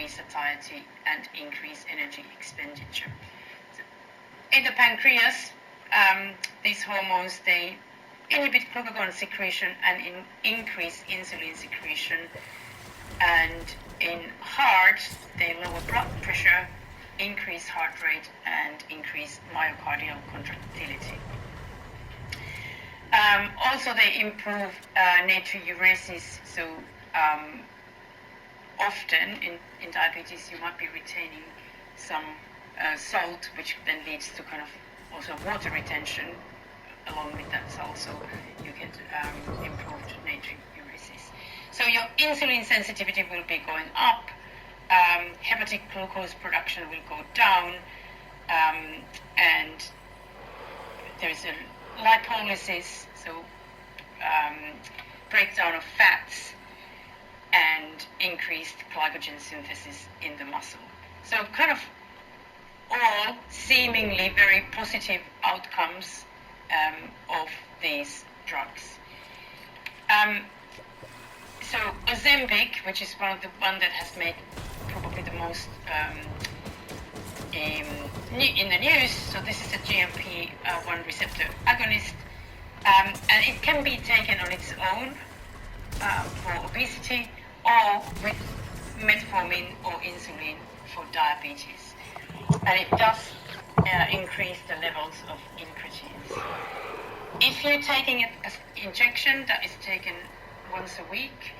increase satiety and increase energy expenditure. So in the pancreas, these hormones, they inhibit glucagon secretion and increase insulin secretion. And in heart, they lower blood pressure, increase heart rate, and increase myocardial contractility. Also, they improve natriuresis. So often in diabetes, you might be retaining some salt, which then leads to kind of also water retention along with that salt. So you get improved natriuresis. So your insulin sensitivity will be going up. Hepatic glucose production will go down, and there is a lipolysis, so breakdown of fats, and increased glycogen synthesis in the muscle. So kind of all seemingly very positive outcomes of these drugs. So Ozempic, which is one that has made probably the most in the news. So this is a GLP-1 receptor agonist, and it can be taken on its own for obesity, or with metformin or insulin for diabetes. And it does increase the levels of incretins. If you're taking it as injection, that is taken once a week.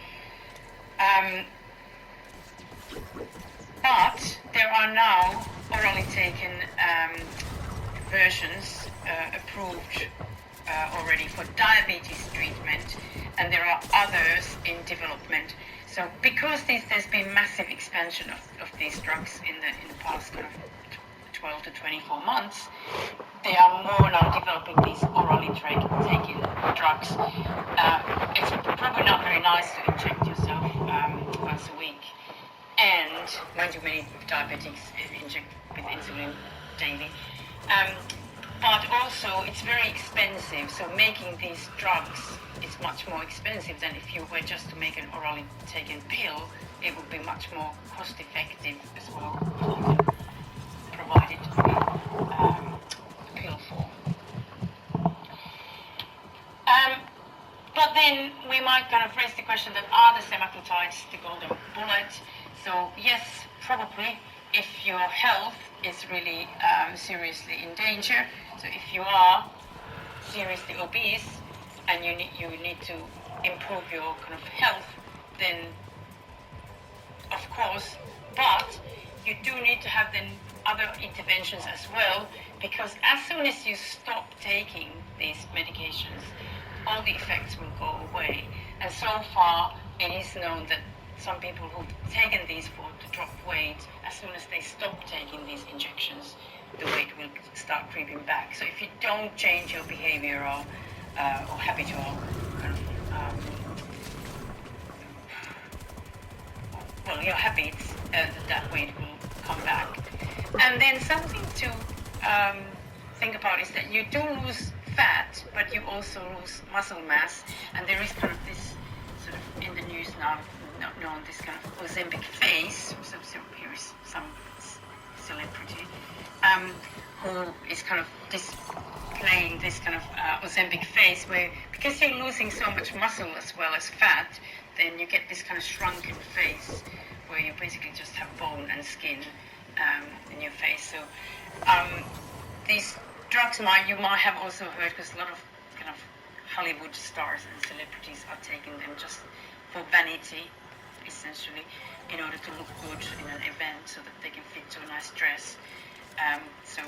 But there are now orally taken versions approved already for diabetes treatment, and there are others in development. So because there's been massive expansion of these drugs in the past kind of 12 to 24 months, they are more now developing these orally taken drugs. It's probably not very nice to inject yourself once a week, and mind you, many diabetics inject with insulin daily. But also, it's very expensive, so making these drugs is much more expensive than if you were just to make an orally taken pill. It would be much more cost effective as well, provided to be pill form. But then we might kind of raise the question that are the semaglutides the golden bullet? So yes, probably, if your health is really seriously in danger. So if you are seriously obese and you need to improve your kind of health, then of course, but you do need to have then other interventions as well, because as soon as you stop taking these medications, all the effects will go away. And so far, it is known that some people who've taken these to drop weight, as soon as they stop taking these injections, the weight will start creeping back. So if you don't change your behavioral or habitual kind of your habits, that weight will come back. And then something to think about is that you do lose fat, but you also lose muscle mass, and there is kind of this sort of in the news now known this kind of Ozempic face. So here is some celebrity who is kind of displaying this kind of Ozempic face, where because you're losing so much muscle as well as fat, then you get this kind of shrunken face where you basically just have bone and skin in your face. So these drugs you might have also heard, because a lot of kind of Hollywood stars and celebrities are taking them just for vanity, essentially, in order to look good in an event so that they can fit to a nice dress. So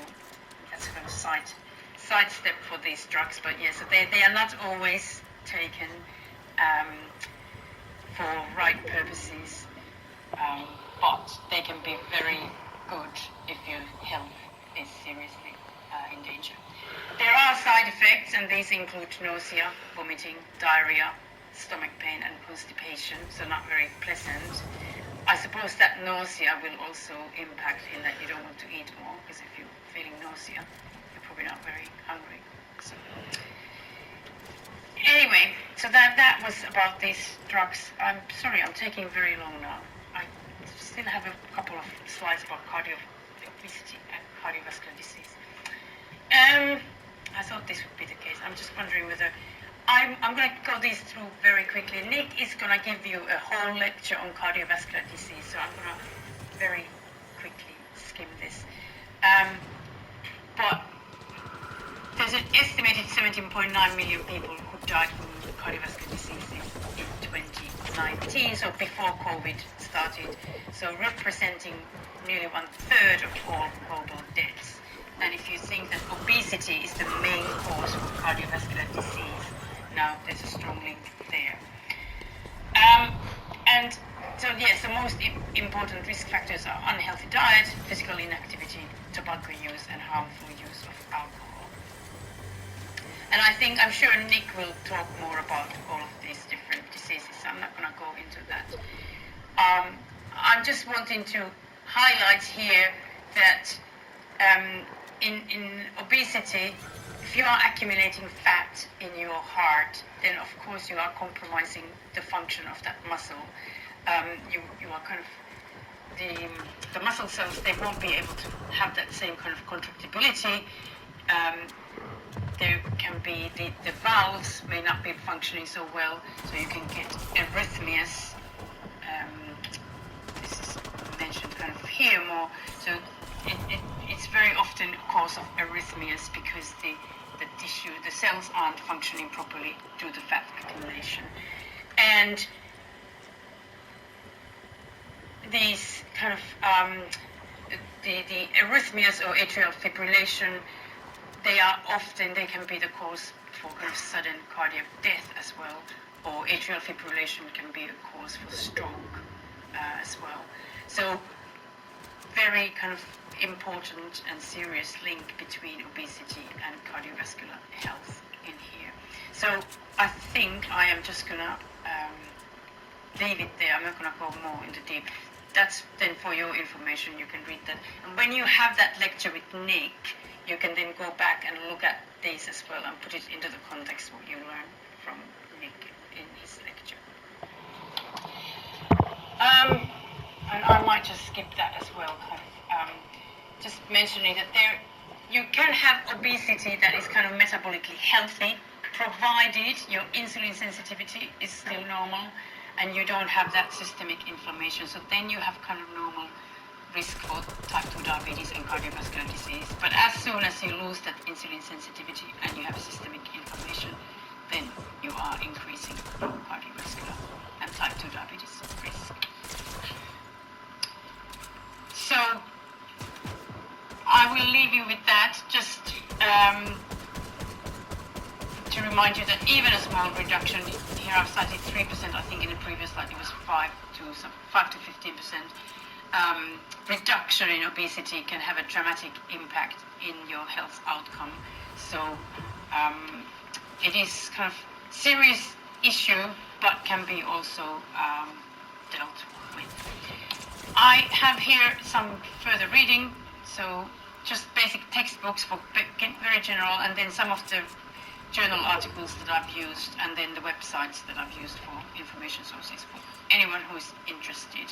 that's a kind of sidestep for these drugs. But yes, yeah, so they are not always taken for right purposes, but they can be very good if your health is seriously in danger. There are side effects, and these include nausea, vomiting, diarrhea, stomach pain, and constipation, so not very pleasant. I suppose that nausea will also impact in that you don't want to eat more, because if you're feeling nausea, you're probably not very hungry. So anyway, so that was about these drugs. I'm sorry, I'm taking very long now. I still have a slides about obesity and cardiovascular disease. I thought this would be the case. I'm just wondering whether I'm going to go these through very quickly. Nick is going to give you a whole lecture on cardiovascular disease, so I'm going to very quickly skim this. But there's an estimated 17.9 million people who died from cardiovascular diseases in 2019, so before COVID started, so representing nearly 1/3 of all global deaths. And if you think that obesity is the main cause of cardiovascular disease, now there's a strong link there. And so yes, the most important risk factors are unhealthy diet, physical inactivity, tobacco use, and harmful use of alcohol. And I'm sure Nick will talk more about all of these different diseases, so I'm not going to go into that. I'm just wanting to highlight here that in obesity, if you are accumulating fat in your heart, then of course you are compromising the function of that muscle. You are kind of the muscle cells, they won't be able to have that same kind of contractibility. There can be the valves may not be functioning so well, so you can get arrhythmias. This is mentioned kind of here more. So it's very often a cause of arrhythmias because the tissue, the cells aren't functioning properly due to fat accumulation. And these kind of the arrhythmias or atrial fibrillation, they can be the cause for kind of sudden cardiac death as well, or atrial fibrillation can be a cause for stroke as well. So very kind of important and serious link between obesity and cardiovascular health in here. So I think I am just gonna leave it there. I'm not gonna go more into deep. That's then for your information, you can read that. And when you have that lecture with Nick, you can then go back and look at these as well and put it into the context what you learned from Nick in his lecture. And I might just skip that as well, just mentioning that you can have obesity that is kind of metabolically healthy, provided your insulin sensitivity is still normal and you don't have that systemic inflammation. So then you have kind of normal risk for type 2 diabetes and cardiovascular disease. But as soon as you lose that insulin sensitivity and you have systemic inflammation, then you are increasing cardiovascular and type 2 diabetes risk. So I will leave you with that, just to remind you that even a small reduction, here I've cited 3%, I think in the previous slide it was 5 to 15%, reduction in obesity can have a dramatic impact in your health outcome. So it is kind of serious issue, but can be also dealt with. I have here some further reading, so just basic textbooks for very general, and then some of the journal articles that I've used, and then the websites that I've used for information sources for anyone who is interested.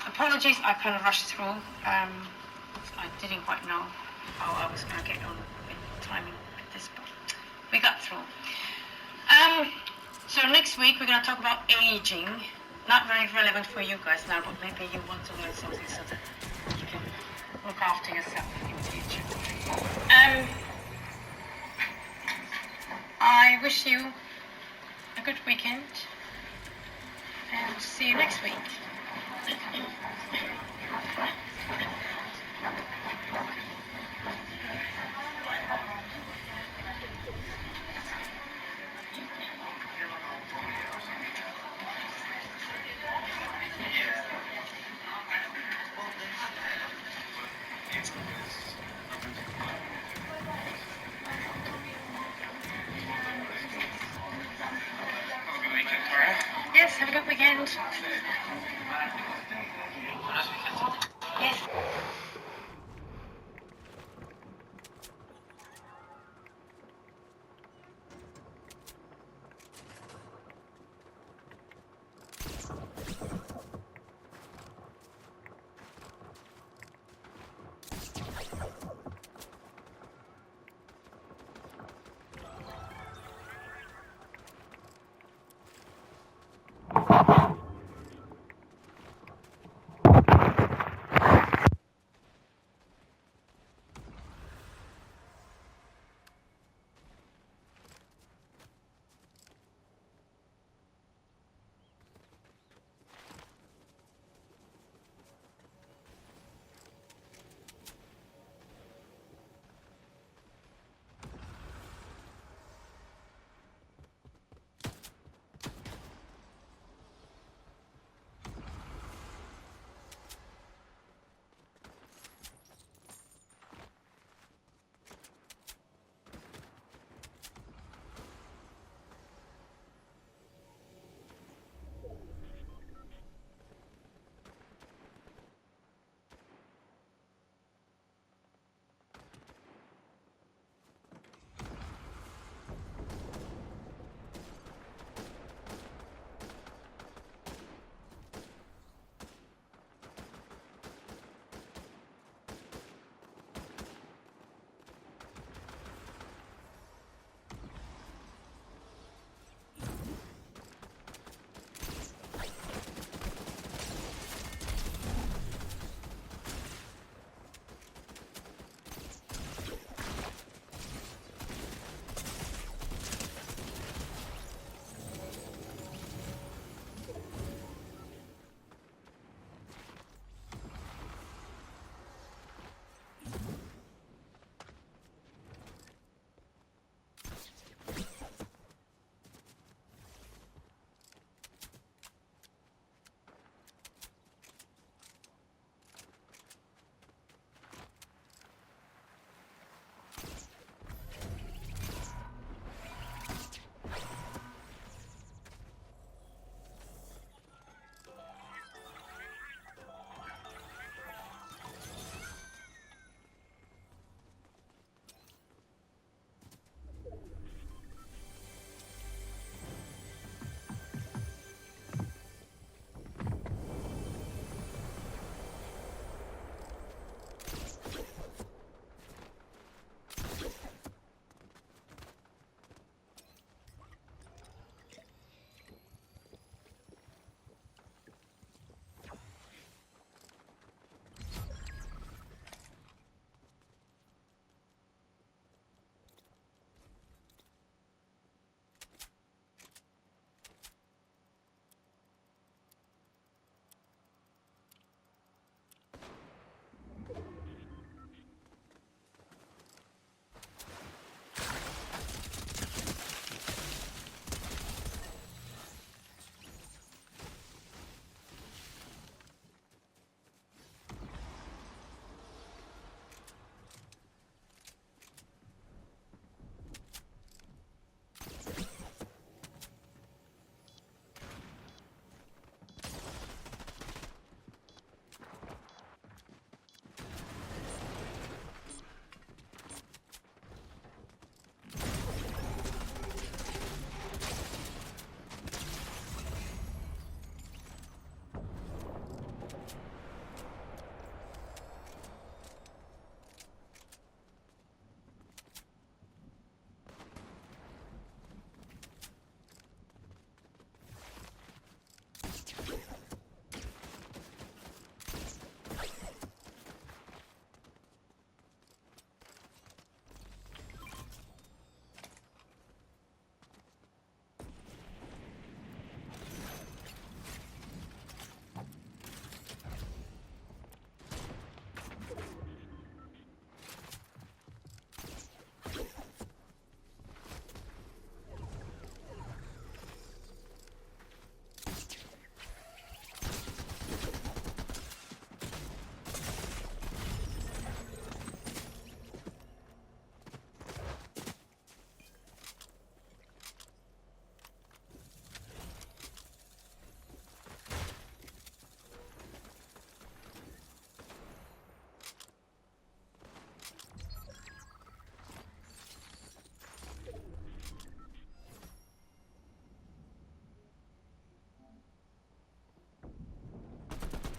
Apologies, I kind of rushed through. I didn't quite know how I was going to get on with timing with this, but we got through. So next week we're going to talk about aging. Not very relevant for you guys now, but maybe you want to learn something so that you can look after yourself in the future. I wish you a good weekend and see you next week. Yes, have a good weekend.